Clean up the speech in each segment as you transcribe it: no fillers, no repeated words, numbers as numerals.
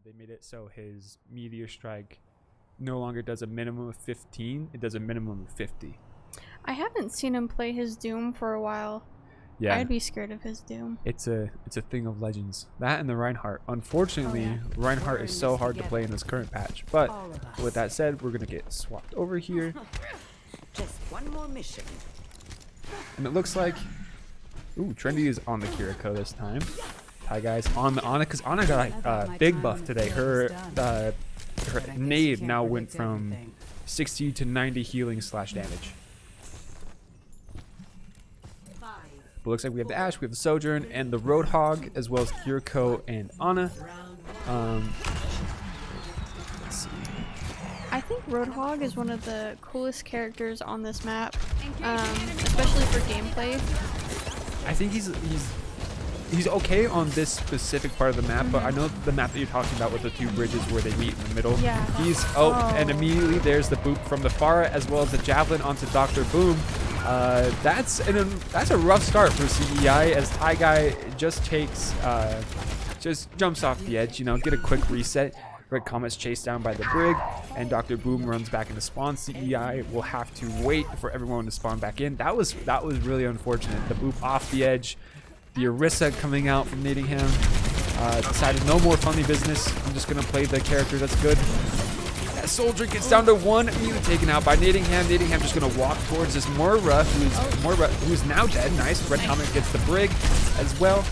They made it so his meteor strike no longer does a minimum of 15, it does a minimum of 50. I haven't seen him play his Doom for a while. Yeah, I'd be scared of his Doom. it's a thing of legends. That and the Reinhardt. Unfortunately, Reinhardt is so hard to play in this current patch. But with that said, we're gonna get swapped over here. Just one more mission. And it looks like, ooh, Trendy is on the Kiriko this time. Hi guys, on the Ana, because Ana got a big buff today. Her nade now went from 60 to 90 healing / damage. But looks like we have the Ashe, we have the Sojourn, and the Roadhog, as well as Kiriko and Ana. Let's see. I think Roadhog is one of the coolest characters on this map, especially for gameplay. I think he's okay on this specific part of the map, but I know the map that you're talking about with the two bridges where they meet in the middle. Yeah. He's and immediately there's the boop from the Pharah as well as the javelin onto Dr. Boom. That's a rough start for CEI as Ty Guy just jumps off the edge, you know, get a quick reset. Red Comet's chased down by the Brig, and Dr. Boom runs back into spawn. CEI will have to wait for everyone to spawn back in. That was really unfortunate. The boop off the edge. The Orisa coming out from Nottingham decided no more funny business. I'm just gonna play the character that's good. That soldier gets down to 1, immediately taken out by Nottingham. Nottingham just gonna walk towards this Moira, who's now dead. Nice. Red Comet gets the Brig as well.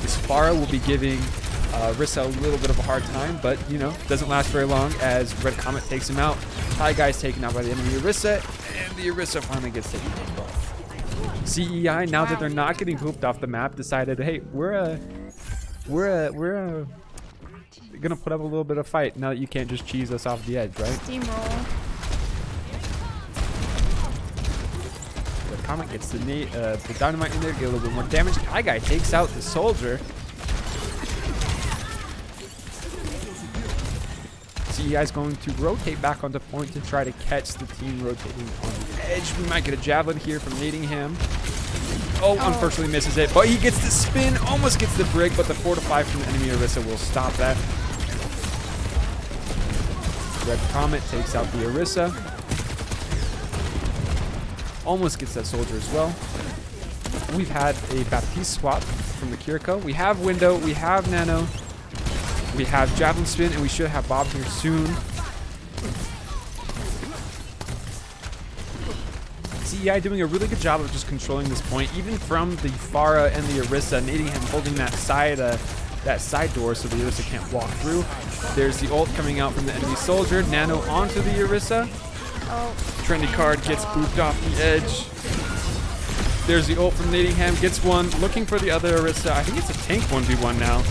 This Pharah will be giving Orisa a little bit of a hard time, but you know, doesn't last very long as Red Comet takes him out. Ty Guy's taken out by the enemy Orisa, and the Orisa finally gets taken out. CEI, now that they're not getting pooped off the map, decided, hey, we're gonna put up a little bit of fight now that you can't just cheese us off the edge, right? Steamroll. The Comet gets the dynamite in there, get a little bit more damage. Ty Guy takes out the soldier. CEI is going to rotate back onto point to try to catch the team rotating on the edge. We might get a javelin here from Nottingham. Oh, unfortunately misses it, but he gets the spin, almost gets the Brig, but the 4-5 from the enemy Orisa will stop that. Red Comet takes out the Orisa. Almost gets that soldier as well. We've had a Baptiste swap from the Kiriko. We have Window, we have Nano. We have Javelin Spin, and we should have Bob here soon. CEI doing a really good job of just controlling this point, even from the Pharah and the Orisa. Nottingham holding that side door so the Orisa can't walk through. There's the ult coming out from the enemy soldier. Nano onto the Orisa. Trendy card gets booped off the edge. There's the ult from Nottingham, gets one, looking for the other Orisa. I think it's a tank 1v1 now.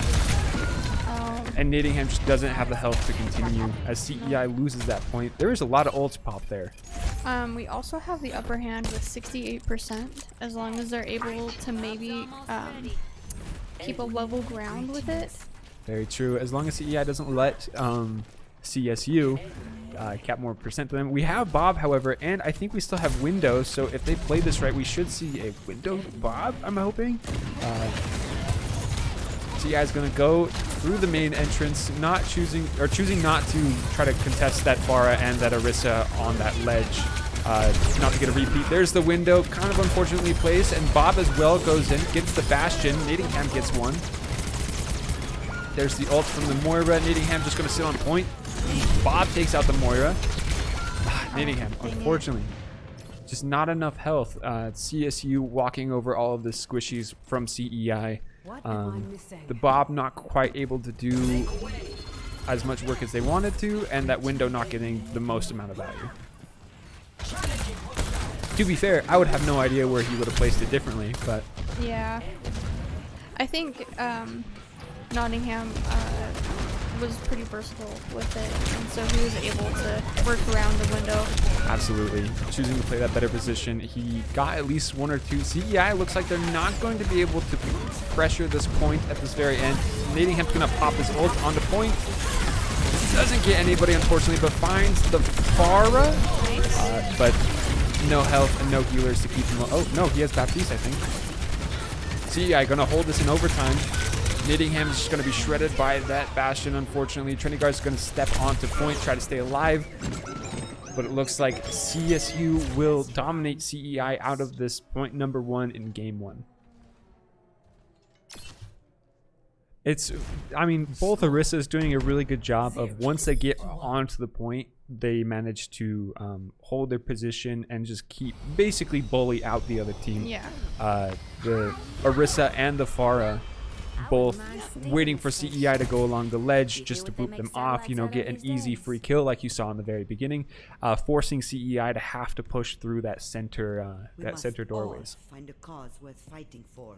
And Nottingham just doesn't have the health to continue as CEI loses that point. There is a lot of ults pop there. We also have the upper hand with 68%, as long as they're able to maybe keep a level ground with it. Very true. As long as CEI doesn't let CSU cap more percent to them. We have Bob, however, and I think we still have Window, so if they play this right, we should see a Window Bob, I'm hoping. CEI is going to go through the main entrance, choosing not to try to contest that Pharah and that Orisa on that ledge, not to get a repeat. There's the Window, kind of unfortunately placed, and Bob as well goes in, gets the Bastion. Nottingham gets one. There's the ult from the Moira. Nottingham just going to sit on point. Bob takes out the Moira. Nottingham, unfortunately, just not enough health. CSU walking over all of the squishies from CEI. The Bob not quite able to do as much work as they wanted to, and that Window not getting the most amount of value. To be fair, I would have no idea where he would have placed it differently, but yeah, I think Nottingham was pretty versatile with it, and so he was able to work around the Window. Absolutely. Choosing to play that better position. He got at least 1 or 2. CEI looks like they're not going to be able to pressure this point at this very end. Nottingham's going to pop his ult onto point. Doesn't get anybody, unfortunately, but finds the Pharah. Nice. But no health and no healers to keep him. Oh, no, he has Baptiste, I think. CEI going to hold this in overtime. Nittingham's just going to be shredded by that Bastion, unfortunately. Trendyguard's going to step onto point, try to stay alive. But it looks like CSU will dominate CEI out of this point number 1 in game 1. I mean, both Orisa's doing a really good job of once they get onto the point, they manage to hold their position and just basically bully out the other team. Yeah. The Orisa and the Farah both waiting for CEI to go along the ledge just to boop them off, you know, get an easy free kill like you saw in the very beginning, forcing CEI to have to push through that center doorways. Find a cause worth fighting for.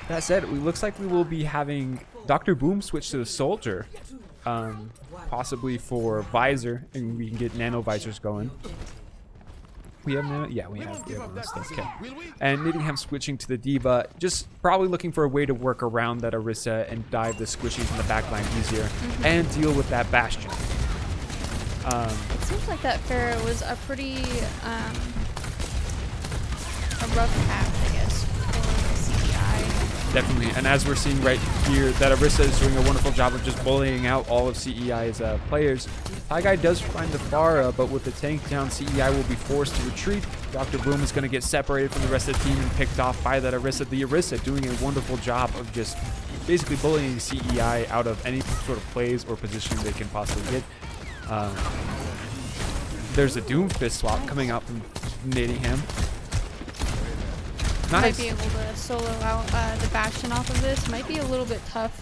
That said, it looks like we will be having Dr. Boom switch to the soldier, possibly for visor, and we can get nano visors going. We have nano? Yeah, we have one of those. Okay. And Nittingham switching to the Diva, just probably looking for a way to work around that Orisa and dive the squishies in the backline easier and deal with that Bastion. It seems like that Pharah was a pretty a rough patch, I guess, for CEI. Definitely, and as we're seeing right here, that Orisa is doing a wonderful job of just bullying out all of CEI's players. High Guy does find the Farah, but with the tank down, CEI will be forced to retreat. Dr. Boom is going to get separated from the rest of the team and picked off by that Orisa. The Orisa doing a wonderful job of just basically bullying CEI out of any sort of plays or position they can possibly get. There's a Doomfist swap coming out from Nittingham. Nice. Might be able to solo out the Bastion off of this. Might be a little bit tough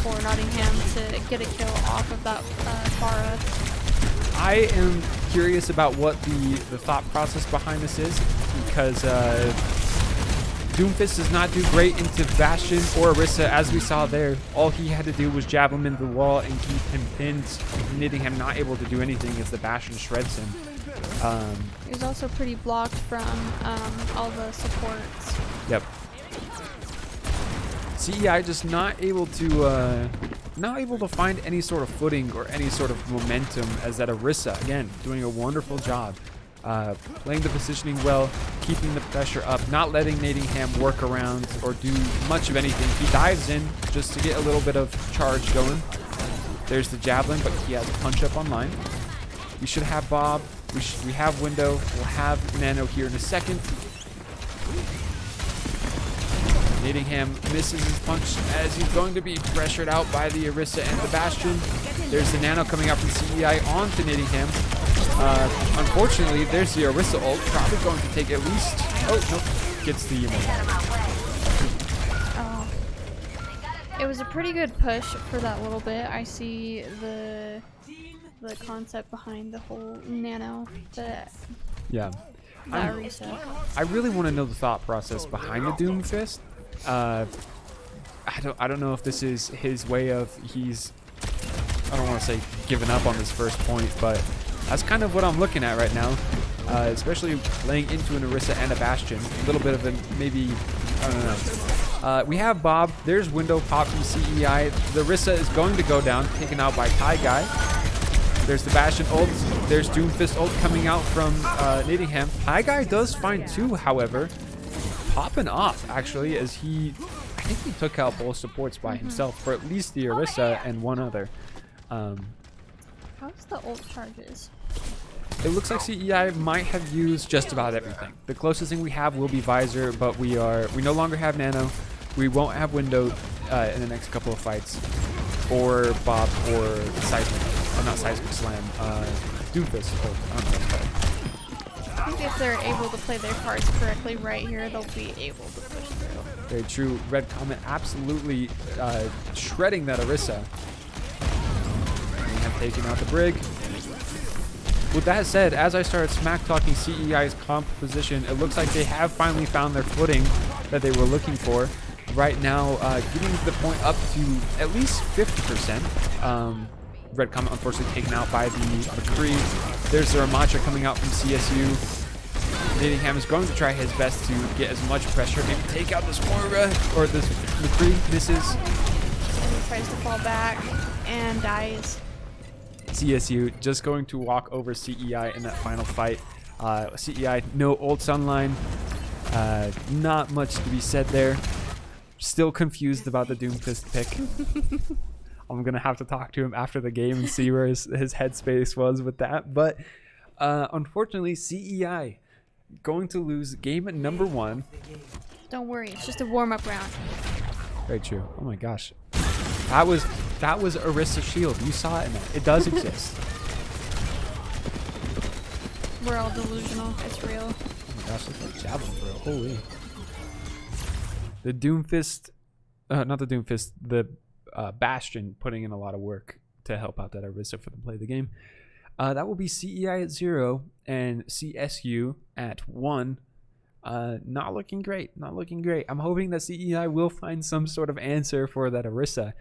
for Nottingham to get a kill off of that Farah. I am curious about what the thought process behind this is, because Doomfist does not do great into Bastion or Orisa, as we saw there. All he had to do was jab him into the wall and keep him pinned. Nittingham not able to do anything as the Bastion shreds him. He was also pretty blocked from all the supports. Yep. CEI just not able to find any sort of footing or any sort of momentum, as that Orisa, again, doing a wonderful job. Playing the positioning well, keeping the pressure up, not letting Nittingham work around or do much of anything. He dives in just to get a little bit of charge going. There's the Javelin, but he has Punch Up online. We should have Bob. We have Window. We'll have Nano here in a second. Nittingham misses his punch as he's going to be pressured out by the Orisa and the Bastion. There's the Nano coming out from CEI onto Nittingham. Unfortunately, there's the Orisa ult. Probably going to take at least... Oh, nope. Gets the Oh. It was a pretty good push for that little bit. I see the concept behind the whole Nano. Yeah. Orisa. I really want to know the thought process behind the Doomfist. I don't know if this is his way of I don't want to say giving up on this first point, but that's kind of what I'm looking at right now. Especially laying into an Orisa and a Bastion. A little bit of maybe, I don't know. We have Bob. There's Window pop from CEI. The Orisa is going to go down, taken out by Thai Guy. There's the Bastion ult. There's Doomfist ult coming out from Nittingham. Thai Guy does find 2, however. Popping off, actually, as I think he took out both supports by himself, for at least the Orisa and one other. How's the ult charges? It looks like CEI might have used just about everything. The closest thing we have will be Visor, but we no longer have Nano. We won't have Window in the next couple of fights, or Bob, or Seismic. Not Seismic Slam. Doomfist. I don't know what it's called. I think if they're able to play their cards correctly right here, they'll be able to push through. Very true. Red Comet absolutely shredding that Orisa. We have taken out the Brig. With that said, as I started smack-talking CEI's comp position, it looks like they have finally found their footing that they were looking for. Right now, getting the point up to at least 50%. Red Comet unfortunately taken out by the McCree. There's the Ramacha coming out from CSU. Nittingham is going to try his best to get as much pressure, maybe take out this Moira, or this McCree misses. And he tries to fall back and dies. CSU just going to walk over CEI in that final fight. CEI, no ults online. Not much to be said there. Still confused about the Doomfist pick. I'm gonna have to talk to him after the game and see where his headspace was with that. But unfortunately, CEI going to lose game number 1. Don't worry, it's just a warm-up round. Very true. Oh my gosh, that was Orisa's shield. You saw it in that. It does exist. We're all delusional. It's real. Oh my gosh, look at that javelin, bro. Holy. The Doomfist, not the Doomfist, the Bastion putting in a lot of work to help out that Orisa for them play the game. That will be CEI at 0 and CSU at 1. Not looking great. Not looking great. I'm hoping that CEI will find some sort of answer for that Orisa,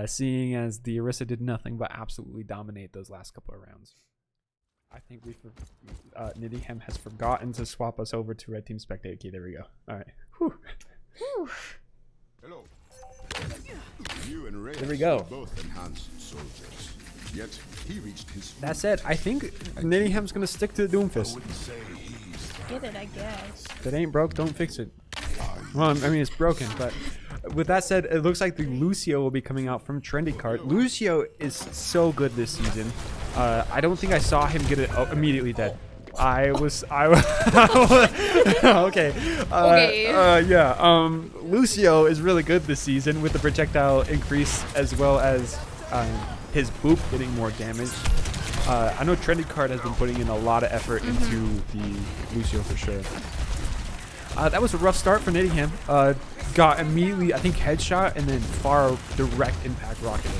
seeing as the Orisa did nothing but absolutely dominate those last couple of rounds. I think Nidingham has forgotten to swap us over to Red Team Spectator key. There we go. All right. Whew. Whew. Hello. You and Ray There we go. both enhanced soldiers. Yet he reached his That said, I think Nidingham's gonna stick to the Doomfist. Get it, I guess. If it ain't broke, don't fix it. Well, I mean, it's broken, but with that said, it looks like the Lucio will be coming out from Trendy Cart. Lucio is so good this season. I don't think I saw him get it immediately dead. I was okay. Yeah. Lucio is really good this season with the projectile increase as well as his boop getting more damage. I know Trendy Card has been putting in a lot of effort into the Lucio for sure. That was a rough start for Nidingham. Got immediately, I think, headshot and then far direct impact rocketed.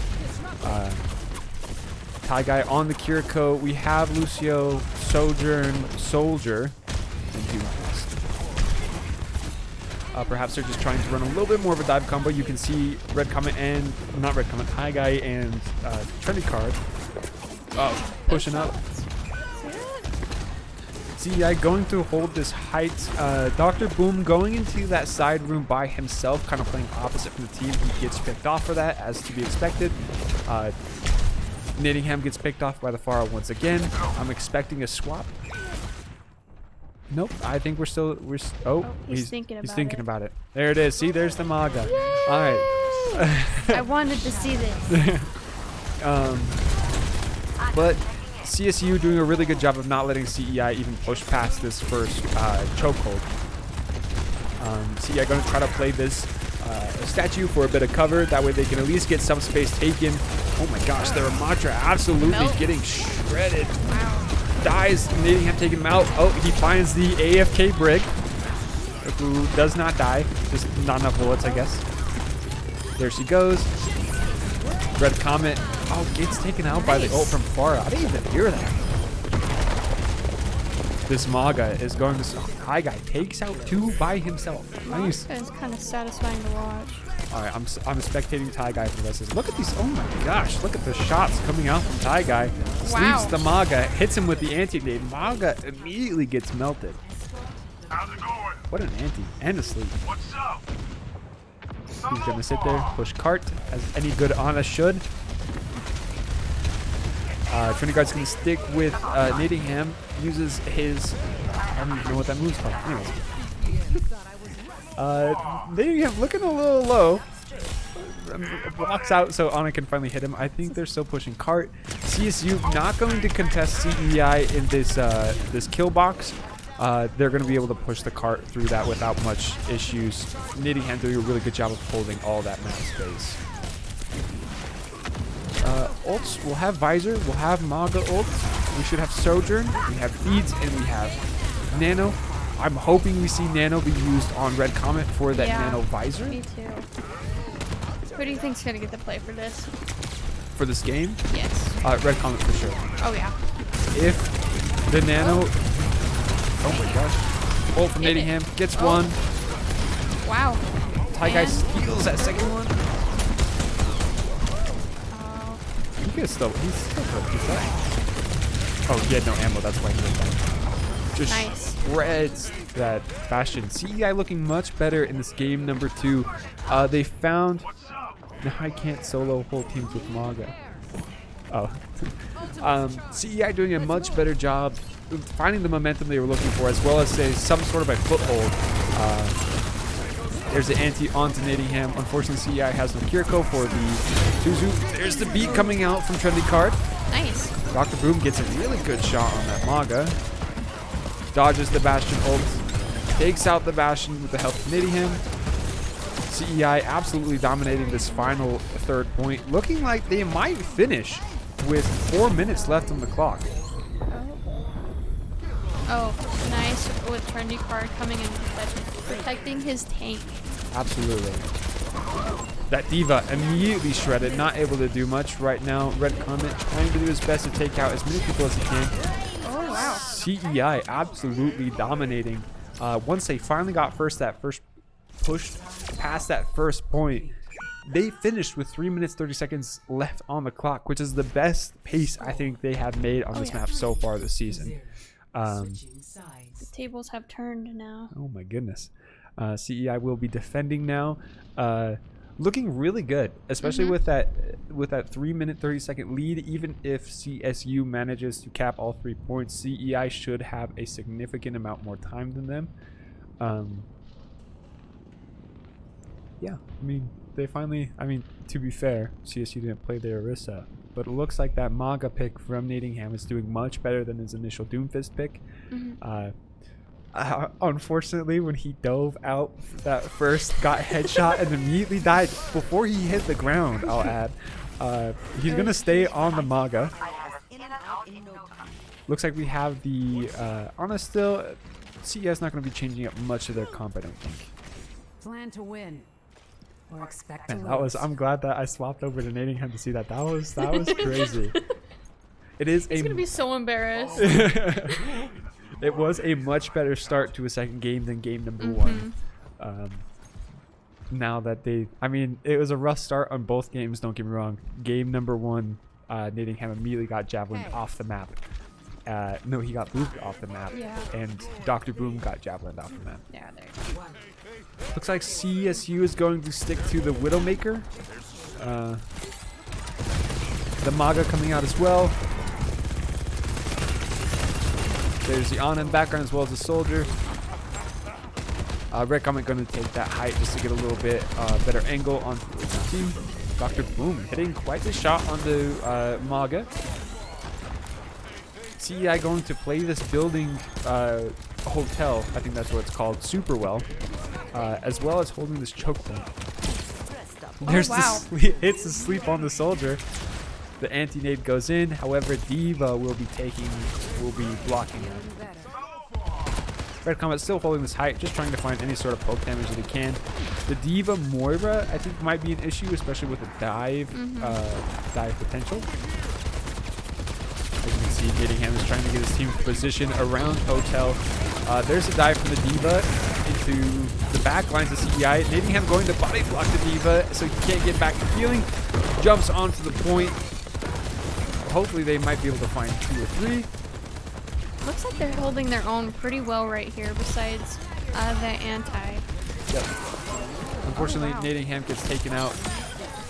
Tie guy on the Kiriko. We have Lucio, Sojourn, Soldier, and Doomfist. Perhaps they're just trying to run a little bit more of a dive combo. You can see Red Comet and, not Red Comet, Tie guy and Trendy Card pushing up. CEI going to hold this height. Dr. Boom going into that side room by himself, kind of playing opposite from the team. He gets picked off for that, as to be expected. Nidingham gets picked off by the Pharah once again. I'm expecting a swap. Nope, I think he's thinking about it. There it is. See, there's the Maga. Yay! All right. I wanted to see this. But CSU doing a really good job of not letting CEI even push past this first chokehold. CEI going to try to play this statue for a bit of cover. That way they can at least get some space taken. Oh my gosh, the Ramatra absolutely getting shredded. Wow. Dies. Nidingham taking him out. Oh, he finds the AFK Brig, who does not die. Just not enough bullets, I guess. There she goes. Red Comet. Oh, gets taken out by the ult from Pharah. I didn't even hear that. This Maga is going to... Hi guy takes out 2 by himself. Nice. It's kind of satisfying to watch. All right, I'm spectating Tie Guy for the rest of this. Look at these. Oh my gosh. Look at the shots coming out from Tie Guy. Wow. Sleeps the Maga. Hits him with the anti-nade. Maga immediately gets melted. How's it going? What an anti. And a sleep. What's up? He's going to sit there, push cart, as any good Ana should. Trinity Guard's going to stick with Nidingham. Uses his... I don't even know what that move's called. Anyways. Nidingham looking a little low. Blocks out so Ana can finally hit him. I think they're still pushing cart. CSU not going to contest CEI in this this kill box. They're going to be able to push the cart through that without much issues. Nidingham doing a really good job of holding all that map space. Ults, we'll have Visor, we'll have Maga ult, we should have Sojourn, we have Beads, and we have Nano. I'm hoping we see Nano be used on Red Comet for that Nano Visor. Me too. Who do you think's going to get the play for this? For this game? Yes. Red Comet for sure. Oh, yeah. If the Nano... Oh my gosh. Ult from Nidingham, gets one. Wow. Tie Guy steals that second one. He's still good. He's dying. Oh, he had no ammo. That's why he was dying. Just shreds that Bastion. CEI looking much better in this game number 2. They found... Now I can't solo whole teams with Maga. Oh. CEI doing a much better job finding the momentum they were looking for, as well as some sort of a foothold There's the anti onto Nottingham. Unfortunately, CEI has no Kiriko for the Suzu. There's the beat coming out from Trendy Card. Nice. Dr. Boom gets a really good shot on that Maga. Dodges the Bastion ult. Takes out the Bastion with the help of Nottingham. CEI absolutely dominating this final third point. Looking like they might finish with 4 minutes left on the clock. Oh, nice with Trendy Card coming in protecting his tank. Absolutely. That D.Va immediately shredded, not able to do much right now. Red Comet trying to do his best to take out as many people as he can. Oh, wow. CEI absolutely dominating. Once they finally got pushed past that first point, they finished with 3 minutes 30 seconds left on the clock, which is the best pace I think they have made on this map so far this season. The tables have turned now. Oh my goodness. CEI will be defending now. Looking really good, especially with that 3 minute 30 second lead. Even if CSU manages to cap all 3 points, CEI should have a significant amount more time than them. Yeah, I mean, they finally, to be fair, CSU didn't play their Orisa, but it looks like that Maga pick from Nottingham is doing much better than his initial Doomfist pick. Unfortunately, when he dove out that first, got headshot and immediately died before he hit the ground, I'll add. He's going to stay on the Maga. Looks like we have the honest still. CES not going to be changing up much of their comp, I don't think. Plan to win. Or expect Man, to that lose. was, I'm glad that I swapped over to Nottingham to see that. That was crazy. It is He's gonna be so embarrassed. It was a much better start to a second game than game number one. Now that it was a rough start on both games, don't get me wrong. Game number one, Nottingham immediately got javelined off the map. No, he got moved off the map. Yeah. And Dr. Boom got javelined off the map. Yeah, there you go. Looks like CSU is going to stick to the Widowmaker. The Maga coming out as well. There's the Ana in the background as well as the Soldier. Red Comet going to take that height just to get a little bit better angle on the team. Dr. Boom hitting quite the shot on the Maga. CEI going to play this building hotel, I think that's what it's called, super well. As well as holding this choke point. There's it's the sleep on the Soldier. The anti-nade goes in, however D.Va will be blocking him. Red Comet still holding this height, just trying to find any sort of poke damage that he can. The D.Va Moira I think might be an issue, especially with the dive potential. As you can see, Nottingham is trying to get his team position around Hotel. There's a dive from the D.Va into the back lines of CEI. Nottingham going to body block the D.Va so he can't get back to healing. Jumps onto the point. Hopefully they might be able to find 2 or 3. Looks like they're holding their own pretty well right here, besides the anti. Yep. Unfortunately, Nottingham gets taken out,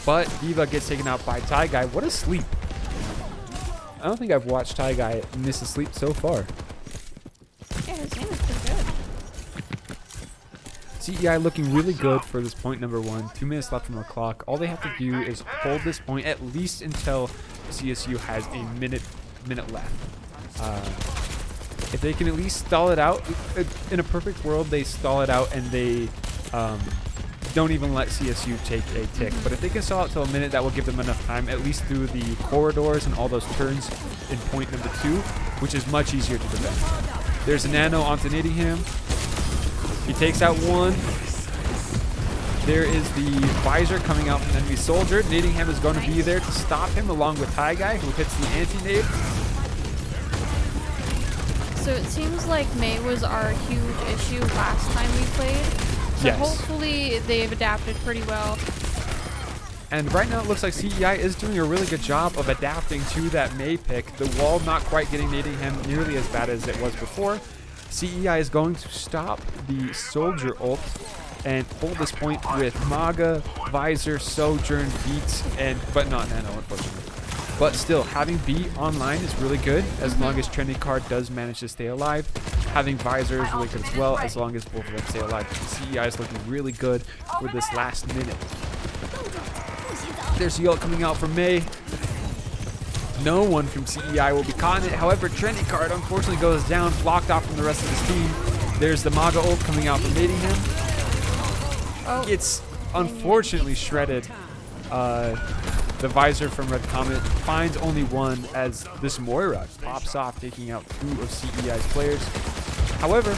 but D.Va gets taken out by Guy. What a sleep. I don't think I've watched Guy miss a sleep so far. Yeah, his name is pretty good. CEI looking really good for this point number 1. 2 minutes left on the clock. All they have to do is hold this point at least until CSU has a minute left. If they can at least stall it out, in a perfect world, they stall it out and they don't even let CSU take a tick. But if they can stall it till a minute, that will give them enough time, at least through the corridors and all those turns in point number 2, which is much easier to defend. There's a nano onto Nottingham. He takes out one. There is the visor coming out from the enemy Soldier. Nottingham is going to be there to stop him along with Guy, who hits the anti-nade. So it seems like May was our huge issue last time we played. So Yes. hopefully they've adapted pretty well. And right now it looks like CEI is doing a really good job of adapting to that May pick. The wall not quite getting Nottingham nearly as bad as it was before. CEI is going to stop the Soldier ult and hold this point with Maga, Visor, Sojourn, Beats, but not Nano, unfortunately. But still, having Beat online is really good as long as Trendy Card does manage to stay alive. Having Visor is really good as well, as long as both of them stay alive. CEI is looking really good with this last minute. There's the ult coming out from May. No one from CEI will be caught in it. However, Trendy Card unfortunately goes down, blocked off from the rest of his team. There's the Maga ult coming out from Nadingham. Oh, It's unfortunately shredded. The Visor from Red Comet finds only one as this Moira pops off, taking out 2 of CEI's players. However,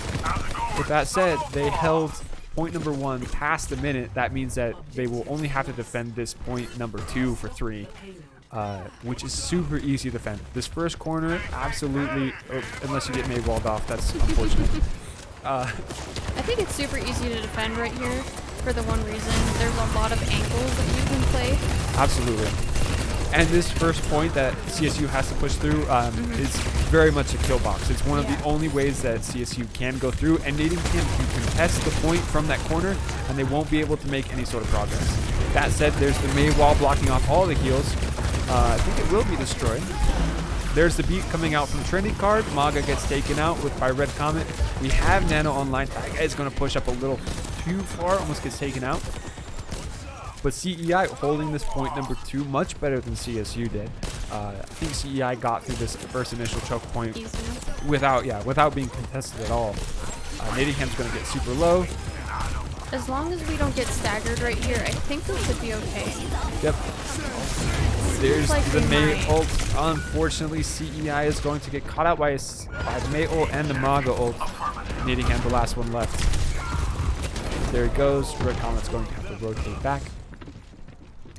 with that said, they held point number 1 past the minute. That means that they will only have to defend this point number 2 for 3. Which is super easy to defend. This first corner, absolutely, unless you get May walled off, that's unfortunate. I think it's super easy to defend right here for the one reason there's a lot of angles that you can play. Absolutely. And this first point that CSU has to push through is very much a kill box. It's one of the only ways that CSU can go through, and Nadingham can contest the point from that corner, and they won't be able to make any sort of progress. That said, there's the May wall blocking off all the heals. I think it will be destroyed. There's the beat coming out from Trendy Card. Maga gets taken out by Red Comet. We have Nano online. That guy is going to push up a little too far, almost gets taken out. But CEI holding this point number 2 much better than CSU did. I think CEI got through this first initial choke point without being contested at all. Nadingham's going to get super low. As long as we don't get staggered right here, I think we should be okay. Yep. There's like the they May might. ult. Unfortunately, CEI is going to get caught out by the May ult and the Maga ult. Nadingham, the last one left. There it goes. Red Comet's going to have to rotate back.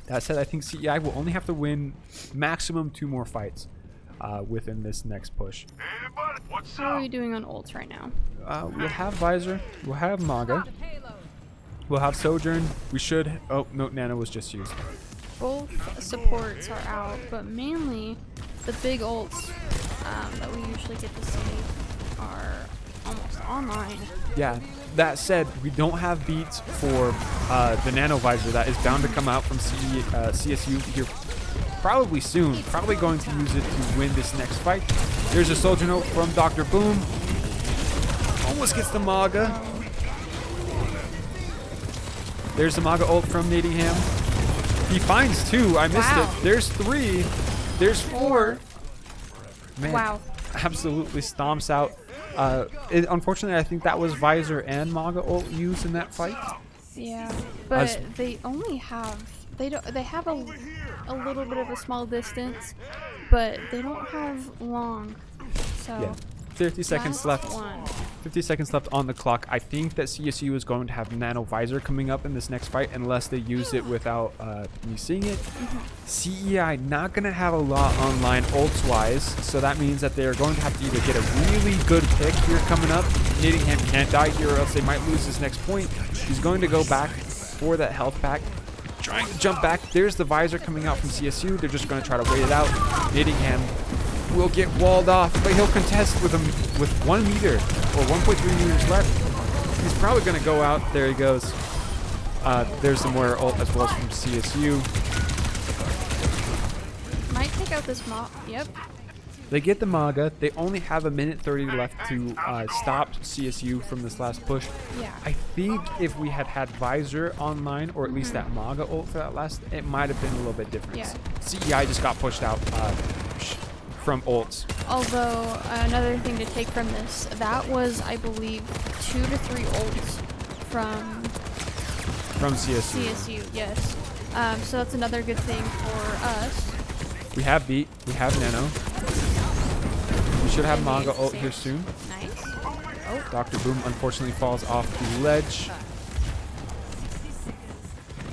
That said, I think CEI will only have to win maximum 2 more fights within this next push. Everybody, what's How are up? we doing on ults right now? We'll have Visor. We'll have Maga. We'll have Sojourn. We should... Oh, no, Nano was just used. Both supports are out, but mainly the big ults that we usually get to see are almost online. Yeah, that said, we don't have beats for the Nano Visor that is bound to come out from CSU here probably soon. Probably going to use it to win this next fight. There's a Soldier Note from Dr. Boom. Almost gets the Maga. There's the Maga ult from Nadingham. He finds 2. I missed Wow. it. There's 3. There's 4. Man, Wow. absolutely stomps out. Unfortunately, I think that was Visor and Maga ult used in that fight. Yeah, but they only have they have a little bit of a small distance, but they don't have long. So Yeah. 50 seconds last left. one. 50 seconds left on the clock. I think that CSU is going to have Nano Visor coming up in this next fight unless they use it without me seeing it. CEI not going to have a lot online ults-wise, so that means that they're going to have to either get a really good pick here coming up. Nadingham can't die here or else they might lose this next point. He's going to go back for that health pack. Trying to jump back. There's the Visor coming out from CSU. They're just going to try to wait it out. Nadingham will get walled off, but he'll contest with 1 meter or 1.3 meters left. He's probably going to go out. There he goes. There's the Moira ult as well as from CSU. Might take out this mob. Yep. They get the Maga. They only have 1:30 left to stop CSU from this last push. Yeah. I think if we had had Visor online, or at least that Maga ult for that last, it might have been a little bit different. Yeah. CEI just got pushed out from ults. Although another thing to take from this, that was I believe 2 to 3 ults from CSU. CSU. Yes. So that's another good thing for us. We have beat. We have Nano. We should have And Maga the ult here same. soon. Nice. Dr. Boom unfortunately falls off the ledge.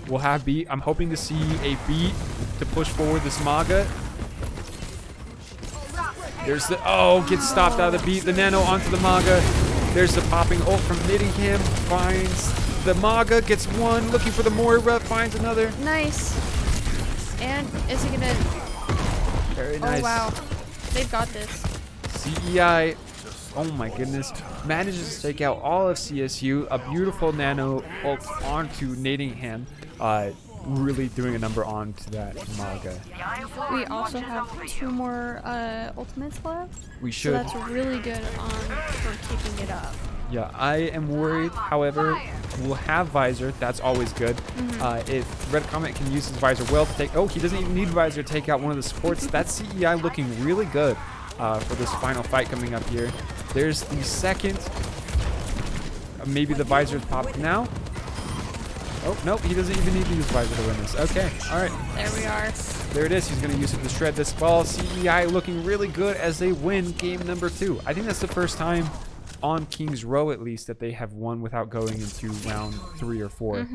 We'll have beat. I'm hoping to see a beat to push forward this Maga. There's the... Oh, gets stopped out of the beat. The Nano onto the Maga. There's the popping ult from Nadingham. Finds the Maga. Gets 1. Looking for the Moira. Finds another. Nice. And is he gonna... Very nice. Oh wow. They've got this. CEI, oh my goodness, manages to take out all of CSU. A beautiful Nano ult onto Nadingham. really doing a number on to that Maga. We also have 2 more ultimates left. We So should. that's really good on for keeping it up. Yeah, I am worried. However, we'll have Visor. That's always good. If Red Comet can use his Visor well to take... Oh, he doesn't even need Visor to take out one of the supports. That's CEI looking really good for this final fight coming up here. There's the second. Maybe the Visor's popped now. Oh, nope. He doesn't even need to use Visor to win this. Okay. All right. There we are. There it is. He's going to use it to shred this ball. CEI looking really good as they win game number 2. I think that's the first time on King's Row, at least, that they have won without going into round 3 or 4.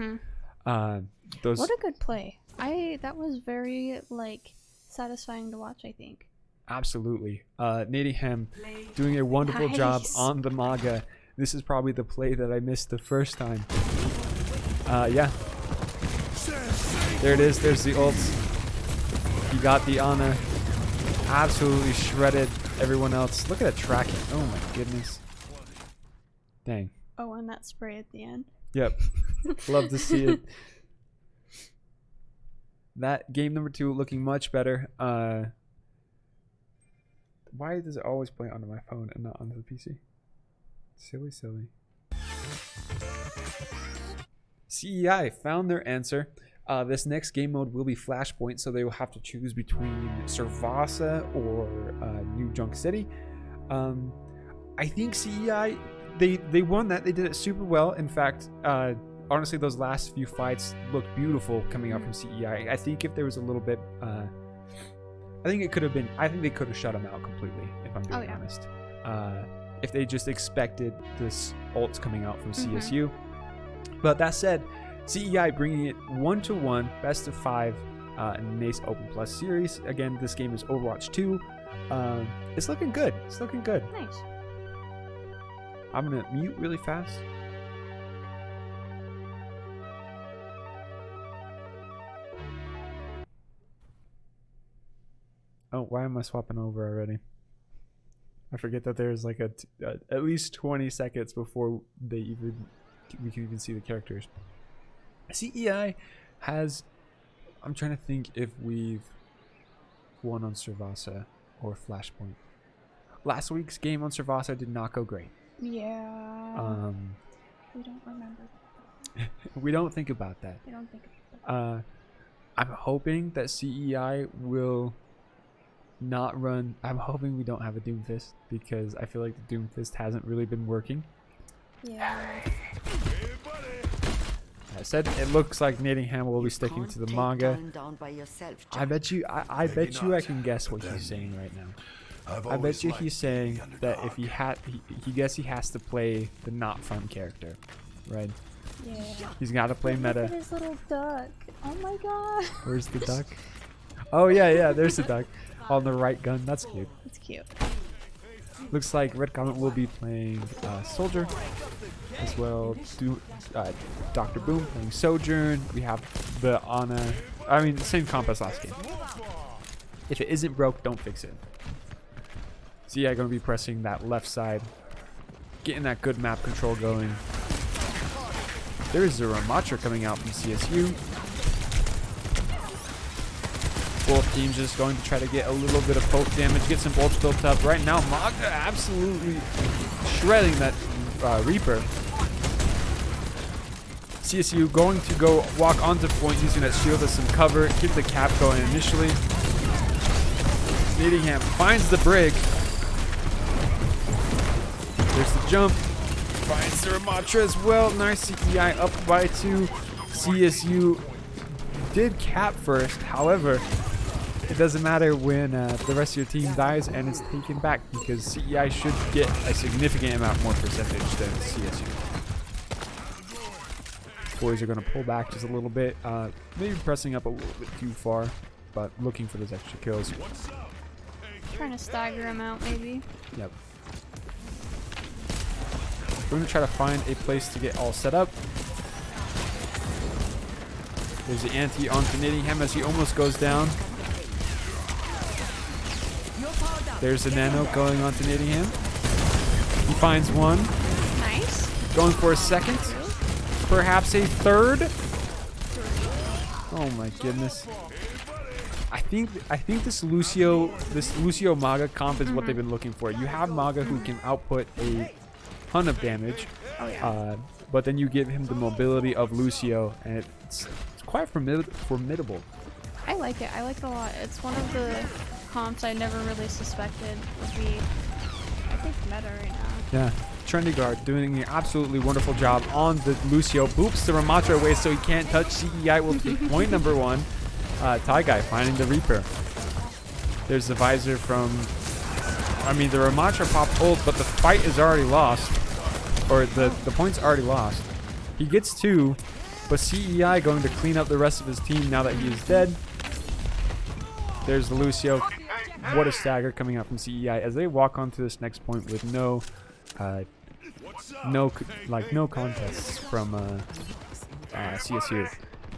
Those What a good play. That was very like satisfying to watch, I think. absolutely. Nadingham doing a wonderful job Nice. on the Maga. This is probably the play that I missed the first time. Yeah. There it is. There's the ult. He got the Ana. Absolutely shredded everyone else. Look at that tracking. Oh my goodness. Dang. Oh, and that spray at the end. Yep. Love to see it. That game number 2 looking much better. Why does it always play onto my phone and not onto the PC? Silly, silly. CEI found their answer. This next game mode will be Flashpoint, so they will have to choose between Servasa or New Junk City. I think CEI, they won that. They did it super well. In fact, honestly, those last few fights looked beautiful coming out from CEI. I think if there was a little bit, I think it could have been. I think they could have shut them out completely, if I'm being honest. If they just expected this ults coming out from CSU. But that said, CEI bringing it 1-1, best of 5 in the NACE Open Plus series. Again, this game is Overwatch 2. It's looking good. It's looking good. Nice. I'm gonna mute really fast. Oh, why am I swapping over already? I forget that there's like at least 20 seconds before we can even see the characters. CEI has... I'm trying to think if we've won on Servasa or Flashpoint. Last week's game on Servasa did not go great. Yeah. We don't remember. We don't think about that. We don't think about that. I'm hoping that CEI will not run. I'm hoping we don't have a Doomfist, because I feel like the Doomfist hasn't really been working. Yeah. I said it looks like Nadingham will be sticking to the manga. I bet you I bet you I can guess what he's saying right now. I bet you he's saying that if he has to play the not fun character, right? Yeah. He's got to play Look meta. at his little duck. Oh my god. Where's the duck? Oh yeah, there's the duck on the right gun. That's cute. It's cute. Looks like Red Comet will be playing Soldier as well. Dr. Boom playing Sojourn. We have the Ana. I mean, the same comp as last game. If it isn't broke, don't fix it. So yeah, going to be pressing that left side, getting that good map control going. There is a Ramatra coming out from CSU. Both teams just going to try to get a little bit of poke damage, get some bolts built up. Right now, Maga absolutely shredding that Reaper. CSU going to go walk onto point using that shield as some cover, keep the cap going initially. Nadingham finds the brig. There's the jump. Finds the Ramatra as well. Nice CEI up by 2. CSU did cap first. However, it doesn't matter when the rest of your team dies and it's taken back, because CEI should get a significant amount more percentage than CSU. Boys are going to pull back just a little bit. Maybe pressing up a little bit too far, but looking for those extra kills. Trying to stagger him out, maybe. Yep. We're going to try to find a place to get all set up. There's the anti on Nadingham as he almost goes down. There's the nano going on to Nadingham. He finds one. Nice. Going for a second. Perhaps a third. Oh my goodness. I think this Lucio Maga comp is what they've been looking for. You have Maga who can output a ton of damage, but then you give him the mobility of Lucio, and it's quite formidable. I like it. I like it a lot. It's one of the comps I never really suspected would be, I think, meta right now. Yeah. Trendy Guard doing an absolutely wonderful job on the Lucio. Boops the Ramatra away so he can't touch. CEI will take point number 1. Taigai finding the Reaper. There's the visor from... I mean, the Ramatra popped ult, but the fight is already lost. Or the point's already lost. He gets 2, but CEI going to clean up the rest of his team now that he is dead. There's the Lucio. What a stagger coming out from CEI as they walk onto this next point with no contests from CSU.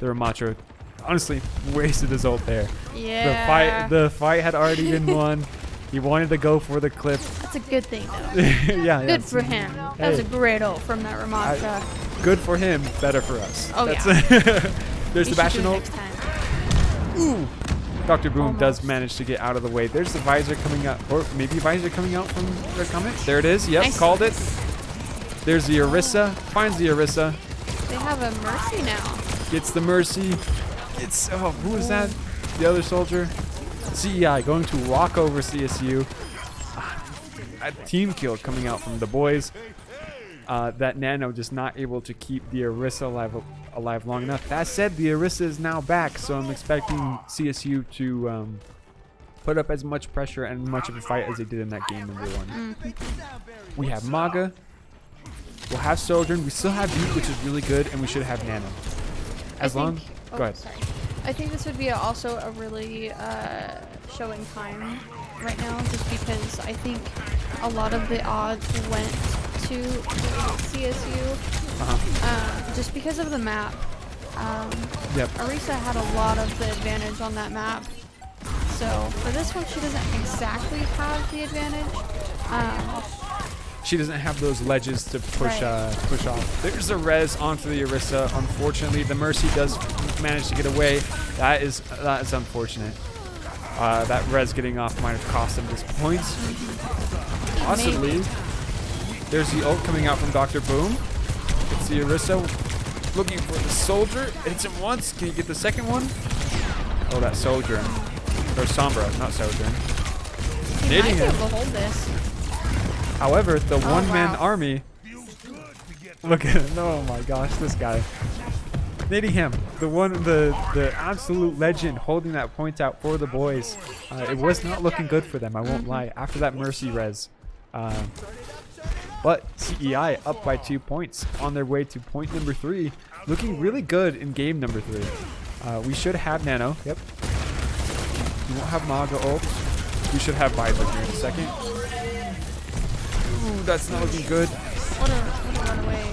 The Ramatra honestly wasted his ult there. Yeah. The fight had already been won. He wanted to go for the clip. That's a good thing, though. Yeah. Good for him. That was a great ult from that Ramatra. Good for him, better for us. Oh, There's the Bastion ult. Next time. Ooh. Dr. Boom does manage to get out of the way. There's the visor coming out, or maybe visor coming out from the comment. There it is. Yep, Nice. called it. There's the Orisa. Finds the Orisa. They have a Mercy now. Gets the Mercy. It's who is that? The other soldier. CEI going to walk over CSU. A team kill coming out from the boys. That Nano just not able to keep the Orisa alive long enough. That said, the Orisa is now back, so I'm expecting CSU to put up as much pressure and much of a fight as they did in that game number 1. We have Maga. We'll have Sojourn. We still have Beat, which is really good, and we should have Nano. Go ahead. Sorry. I think this would be also a really showing time right now, just because I think a lot of the odds went to CSU, just because of the map. Yep. Orisa had a lot of the advantage on that map, so for this one she doesn't exactly have the advantage. She doesn't have those ledges to push push off. There's a res onto the Orisa. Unfortunately, the Mercy does manage to get away. That is unfortunate. That res getting off might have cost them just points. Possibly. There's the ult coming out from Dr. Boom. It's the Orisa looking for the soldier. Hits him once. Can he get the second one? Oh, that Sojourn. Or Sombra, not Sojourn. He might be able to hold this. However, the one-man wow. army. Look at him. Oh my gosh, this guy. Nading him, the absolute legend, holding that point out for the boys. It was not looking good for them, I won't lie, after that Mercy res. But CEI up by 2 points on their way to point number 3. Looking really good in game number 3. We should have Nano. Yep. We won't have Maga ult. We should have Visor here in a second. Ooh, that's not looking good. What a runaway.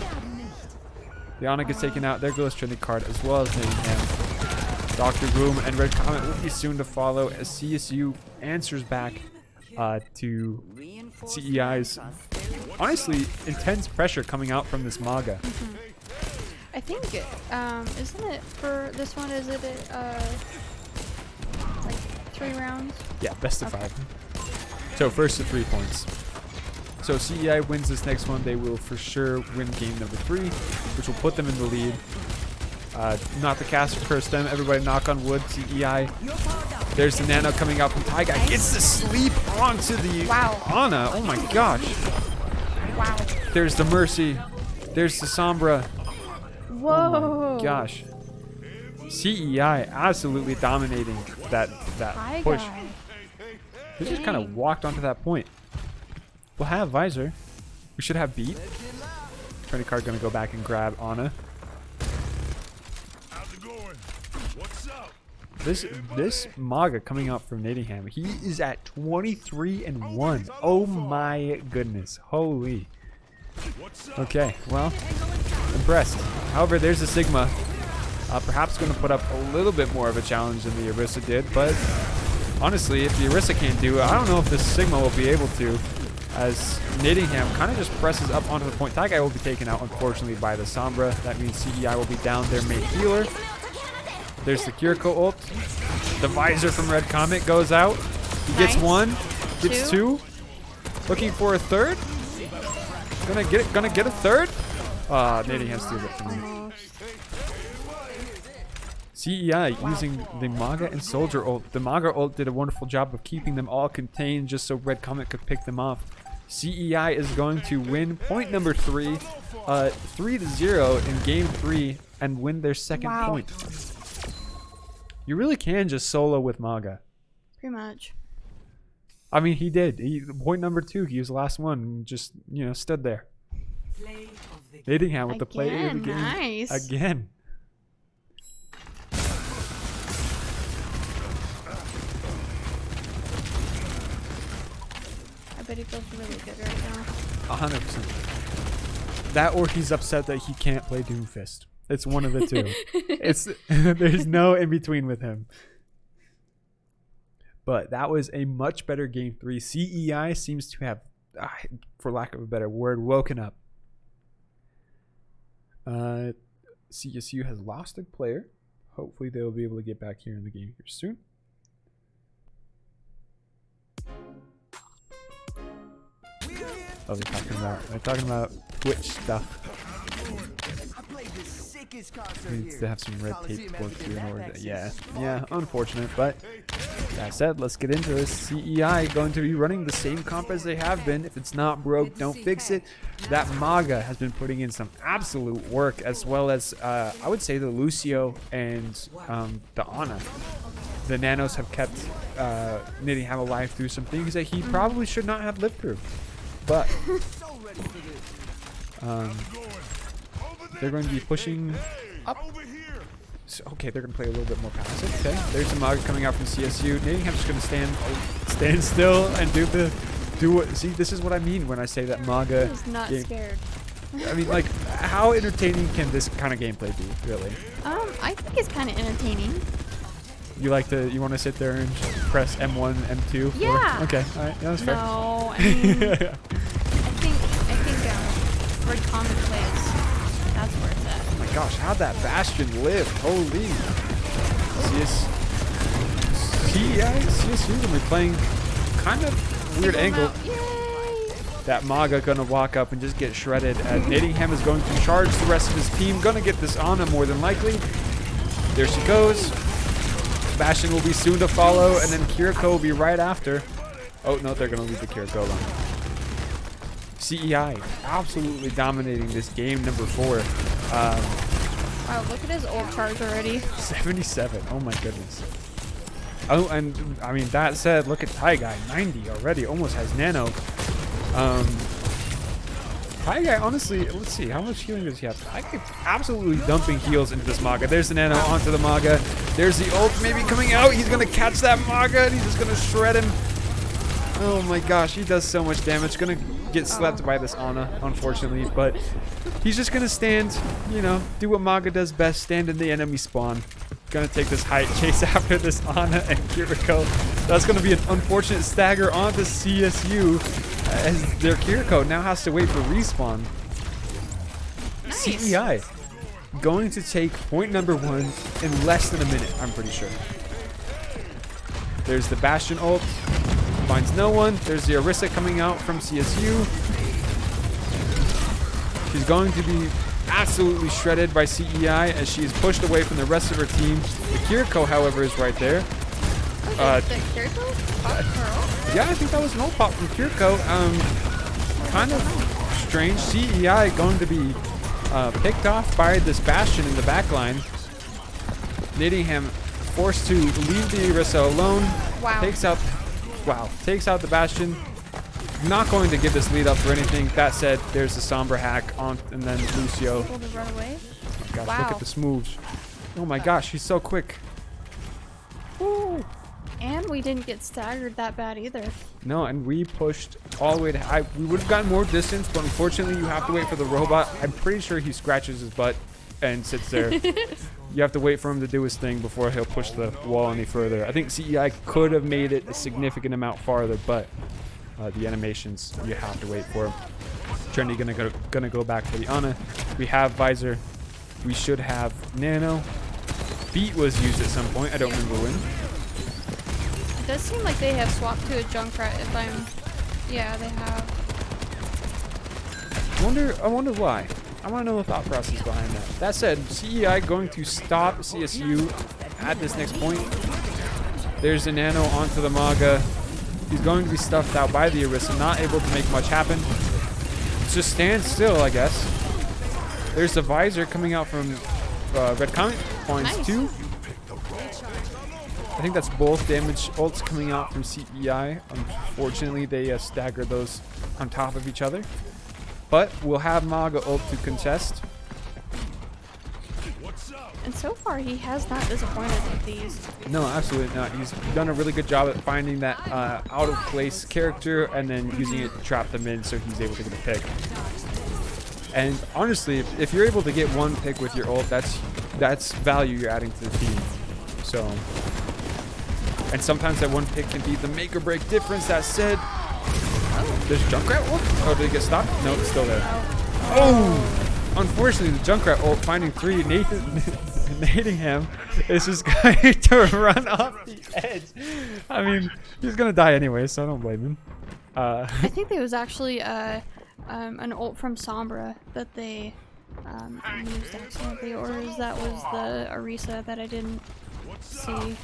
The Ana gets taken out. There goes Trinity Card as well as Nading him. Dr. Boom and Red Comet will be soon to follow as CSU answers back to CEI's honestly intense pressure coming out from this Maga. I think, isn't it for this one, is it like 3 rounds? Yeah, best of 5. So first to 3 points. So CEI wins this next one, they will for sure win game number 3, which will put them in the lead. Not the caster curse them. Everybody knock on wood. CEI. There's the Nano coming out from Taiga. Gets the sleep onto the Ana. Oh my gosh. Wow. There's the Mercy. There's the Sombra. Whoa. Oh my gosh. CEI absolutely dominating that Hi push. guy. He just kind of walked onto that point. We'll have Visor. We should have Beat. Trinity Card gonna go back and grab Ana. How's it going? What's up? This Maga coming out from Nadingham, he is at 23-1. Oh my goodness. Holy. Okay, well, impressed. However, there's a Sigma. Perhaps going to put up a little bit more of a challenge than the Orisa did, but honestly, if the Orisa can't do it, I don't know if this Sigma will be able to, as Nadingham kind of just presses up onto the point. That guy will be taken out, unfortunately, by the Sombra. That means CEI will be down their main healer. There's the Kiriko ult. The visor from Red Comet goes out. He gets Nice. one, gets two. Looking for a third. Gonna get a third. Nading has to do it from me. CEI using the Maga and Soldier ult. The Maga ult did a wonderful job of keeping them all contained just so Red Comet could pick them off. CEI is going to win point number 3, 3-0 in game 3 and win their second point. You really can just solo with Maga. Pretty much. I mean, he did. Point number 2, he was the last one and just, you know, stood there. Nadingham with the play of the game. Nice. Again. I bet he feels really good right now. 100%. That or he's upset that he can't play Doomfist. It's one of the two. There's no in between with him. But that was a much better game 3. CEI seems to have, for lack of a better word, woken up. CSU has lost a player. Hopefully they'll be able to get back here in the game here soon. Oh, they're talking about Twitch stuff. Needs to have some red tape to work through in order to, yeah, unfortunate, but that said, let's get into this. CEI going to be running the same comp as they have been. If it's not broke, don't fix it. That Maga has been putting in some absolute work, as well as I would say the Lucio and the Ana. The Nanos have kept Nadingham alive through some things that he probably should not have lived through. But they're going to be pushing up. So, okay, they're going to play a little bit more passive. Okay, there's some Maga coming out from CSU. Nadingham's just going to stand still and do what. See, this is what I mean when I say that Maga. He's not scared. I mean, like, how entertaining can this kind of gameplay be, really? I think it's kind of entertaining. You want to sit there and press M1, M2? Yeah. Okay, all right, yeah, that's fair. No, I mean, I think Red Comet plays. That's where it's at. Oh my gosh, how'd that Bastion live? Holy. CSU gonna be playing kind of weird angle. Yay! That Maga gonna walk up and just get shredded. Nadingham is going to charge the rest of his team. Gonna get this Ana more than likely. There she goes. Bastion will be soon to follow, and then Kiriko will be right after. Oh no, they're gonna leave the Kiriko alone. CEI absolutely dominating this game number 4. Wow, look at his ult charge already. 77. Oh my goodness. Oh, and I mean, that said, look at Taigai, 90 already, almost has nano. Taigai, honestly, let's see, how much healing does he have? Taigai absolutely dumping heals into this Maga. There's the nano onto the Maga. There's the ult maybe coming out. He's gonna catch that Maga and he's just gonna shred him. Oh my gosh, he does so much damage. Gonna get slept by this Ana, unfortunately, but he's just gonna stand, you know, do what Maga does best, stand in the enemy spawn. Gonna take this height chase after this Ana and Kiriko. That's gonna be an unfortunate stagger onto CSU as their Kiriko now has to wait for respawn. Nice. CEI going to take point number 1 in less than a minute, I'm pretty sure. There's the Bastion ult. Finds no one. There's the Orisa coming out from CSU. She's going to be absolutely shredded by CEI as she is pushed away from the rest of her team. The Kiriko, however, is right there. Yeah, I think that was an ult pop from Kiriko. Kind of strange. CEI going to be picked off by this Bastion in the backline. Nadingham forced to leave the Orisa alone. Wow. Takes out the Bastion. Not going to give this lead up for anything. That said, there's the Sombra hack on, and then Lucio. Able to run away. Oh my gosh, Wow. look at this moves. Oh my gosh, he's so quick. Woo. And we didn't get staggered that bad either. No, and we pushed all the way to we would have gotten more distance, but unfortunately you have to wait for the robot. I'm pretty sure he scratches his butt and sits there. You have to wait for him to do his thing before he'll push the wall any further. I think CEI could have made it a significant amount farther, but the animations, you have to wait for him. Trinity gonna go back for the Ana. We have Visor. We should have Nano. Beat was used at some point. I don't remember when. It does seem like they have swapped to a Junkrat if I'm... Yeah, they have. I wonder why. I want to know the thought process behind that. That said, CEI going to stop CSU at this next point. There's a Nano onto the Maga. He's going to be stuffed out by the Orisa, not able to make much happen. Just stand still, I guess. There's the Visor coming out from Red Comet. Points Nice. 2. I think that's both damage ults coming out from CEI. Unfortunately, they stagger those on top of each other. But we'll have Maga ult to contest. And so far, he has not disappointed with these. No, absolutely not. He's done a really good job at finding that out of place character and then using it to trap them in so he's able to get a pick. And honestly, if you're able to get one pick with your ult, that's value you're adding to the team. So, and sometimes that one pick can be the make or break difference. That said, there's Junkrat ult? Oh, did it get stopped? No, it's still there. Oh! Unfortunately, the Junkrat ult finding 3 nading him is just going to run off the edge. I mean, he's going to die anyway, so I don't blame him. I think there was actually an ult from Sombra that they used accidentally, or that was the Orisa that I didn't see.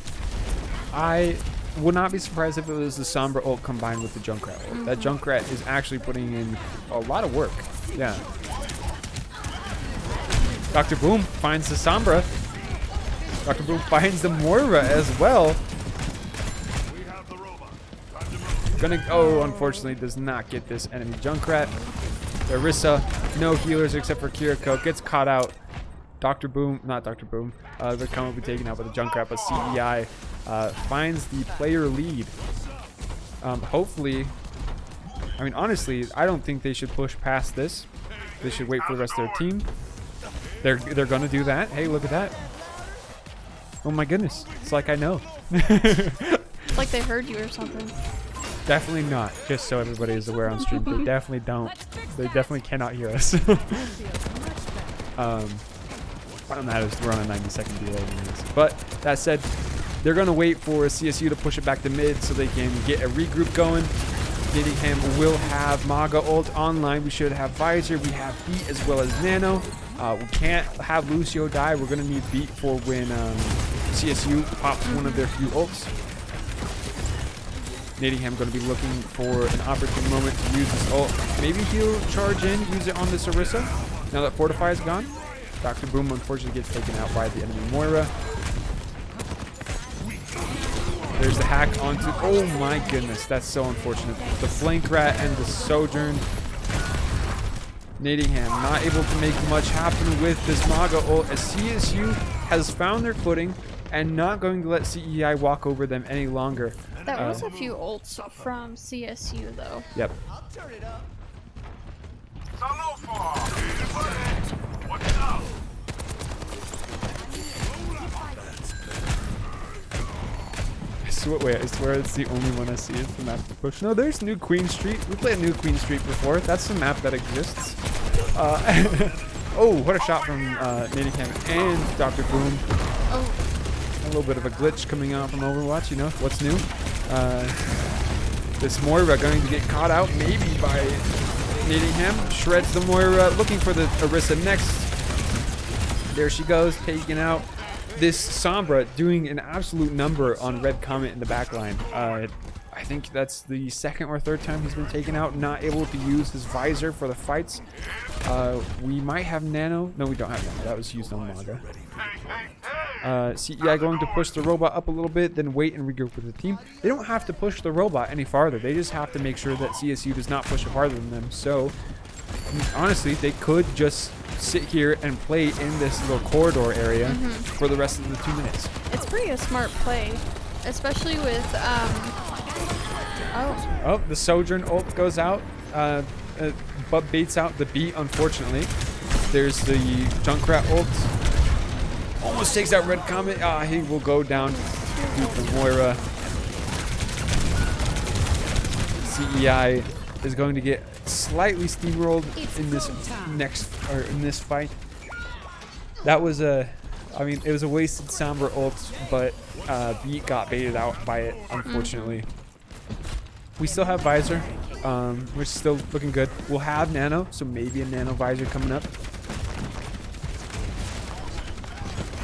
I would not be surprised if it was the Sombra ult combined with the Junkrat ult. That Junkrat is actually putting in a lot of work. Yeah. Dr. Boom finds the Sombra. Dr. Boom finds the Moira as well. Oh, unfortunately does not get this enemy Junkrat. Orisa, no healers except for Kiriko, gets caught out. Dr. Boom, not Dr. Boom, the Kama will be taken out by the Junkrat, but CEI finds the player lead. Hopefully, I mean, honestly, I don't think they should push past this. They should wait for the rest of their team. They're gonna do that. Hey, look at that. Oh my goodness, it's like I know. It's like they heard you or something. Definitely not, just so everybody is aware on stream. They definitely don't. They definitely cannot hear us. What matters, we're on a 90-second delay anyways. But that said, they're going to wait for CSU to push it back to mid so they can get a regroup going. Nittingham will have Maga ult online. We should have Visor. We have Beat as well as Nano. We can't have Lucio die. We're going to need Beat for when CSU pops one of their few ults. Nittingham going to be looking for an opportune moment to use this ult. Maybe he'll charge in, use it on this Orisa. Now that Fortify is gone, Dr. Boom unfortunately gets taken out by the enemy Moira. There's the hack onto... Oh my goodness, that's so unfortunate. The Flank Rat and the Sojourn. Nittingham not able to make much happen with this Maga ult as CSU has found their footing and not going to let CEI walk over them any longer. That was a few ults from CSU though. Yep. I swear it's the only one I see is the map to push. No, there's New Queen Street. We played New Queen Street before. That's the map that exists. Oh, what a shot from Nittingham and Dr. Boom. Oh. A little bit of a glitch coming out from Overwatch, you know, what's new? This Moira going to get caught out maybe by Nittingham. Shreds the Moira, looking for the Orisa next. There she goes, taken out. This Sombra doing an absolute number on Red Comet in the backline. I think that's the second or third time he's been taken out, not able to use his Visor for the fights. We might have Nano. No, we don't have Nano. That was used on Maga. CEI going to push the robot up a little bit, then wait and regroup with the team. They don't have to push the robot any farther. They just have to make sure that CSU does not push it farther than them. So, honestly, they could just sit here and play in this little corridor area for the rest of the 2 minutes. It's pretty a smart play, especially with Oh, the Sojourn ult goes out, but baits out the Beat, unfortunately. There's the Junkrat ult. Almost takes out Red Comet. He will go down to the Moira. CEI is going to get slightly steamrolled in this fight. That was a I mean, it was a wasted Sombra ult, but Beat got baited out by it, unfortunately. We still have Visor. We're still looking good. We'll have Nano, so maybe a Nano Visor coming up.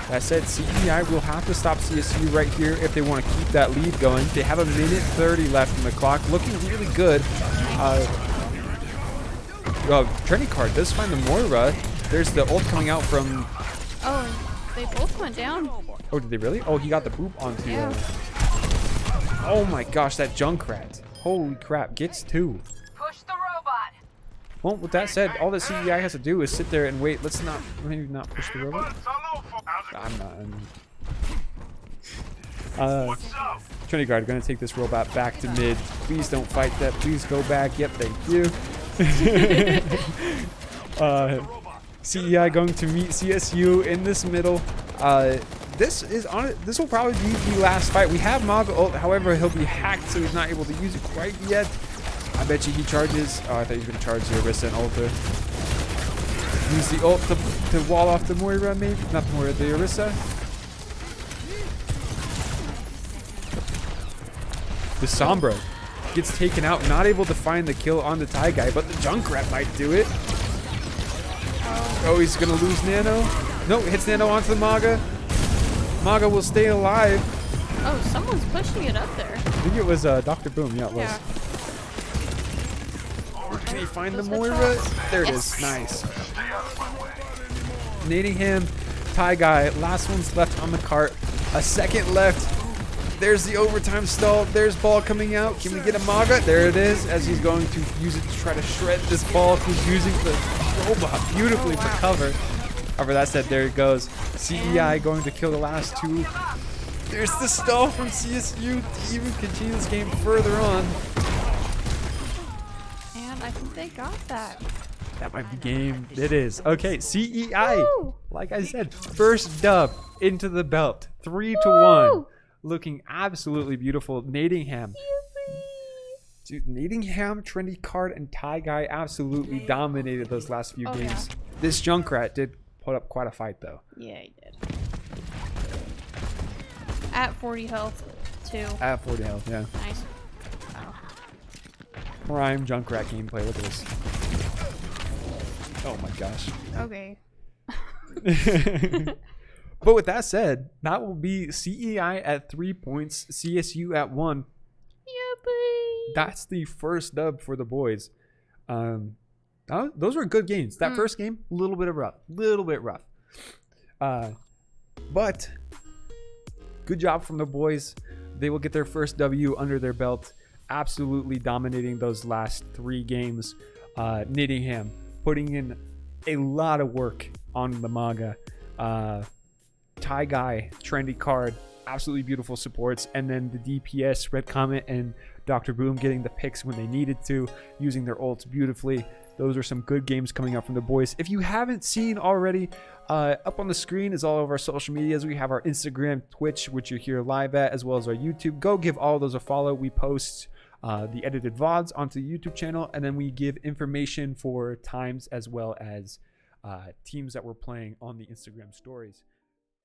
That said, CEI will have to stop CSU right here if they want to keep that lead going. They have a minute 30 left in the clock, looking really good. Trinity card does find the Moira. There's the ult coming out from... Oh, they both went down. Oh, did they really? Oh, he got the boop onto... Yeah. Oh my gosh, that Junkrat. Holy crap, gets 2. Push the robot. Well, with that said, all that CEI has to do is sit there and wait. Let's not... Maybe not push the robot. I'm not... Trinity Guard gonna take this robot back to mid. Please don't fight that. Please go back. Yep, thank you. CEI going to meet CSU in this middle. This will probably be the last fight. We have Maga ult, however, he'll be hacked, so he's not able to use it quite yet. I bet you he charges. Oh, I thought he was gonna charge the Orisa and ult her. Use the ult to wall off the Moira, maybe? Not the Moira, the Orisa. The Sombra gets taken out, not able to find the kill on the Thai guy, but the Junkrat might do it. Oh, he's gonna lose Nano. No, hits Nano onto the Maga. Maga will stay alive. Oh, someone's pushing it up there. I think it was Dr. Boom. Yeah, it was. Yeah. Can he find the Those Moira? headshots. There it is. Nice. Nading him. Thai guy. Last one's left on the cart. A second left. There's the overtime stall. There's ball coming out. Can we get a Maga? There it is, as he's going to use it to try to shred this ball. He's using the robot beautifully to cover. However, that said, there it goes. CEI going to kill the last 2. There's the stall from CSU to even continue this game further on. And I think they got that. That might be game. It is. Okay, CEI. Woo! Like I said, first dub into the belt. 3-1. Woo! Looking absolutely beautiful. Nadingham. Dude, Nadingham, Trendy Card, and Thai Guy absolutely dominated those last few games. Yeah. This Junkrat did put up quite a fight, though. Yeah, he did. At 40 health, too. At 40 health, yeah. Nice. Wow. Prime Junkrat gameplay. Look at this. Oh my gosh. Okay. But with that said, that will be CEI at 3 points, CSU at 1. Yippee! That's the first dub for the boys. Those were good games. That first game, a little bit rough. But good job from the boys. They will get their first W under their belt, absolutely dominating those last 3 games. Nittingham putting in a lot of work on the Maga. Thai Guy, Trendy Card, absolutely beautiful supports, and then the DPS, Red Comet and Dr. Boom getting the picks when they needed to, using their ults beautifully. Those are some good games coming up from the boys. If you haven't seen already, up on the screen is all of our social medias. We have our Instagram, Twitch, which you're here live at, as well as our YouTube. Go give all those a follow. We post the edited VODs onto the YouTube channel, and then we give information for times as well as teams that we're playing on the Instagram stories.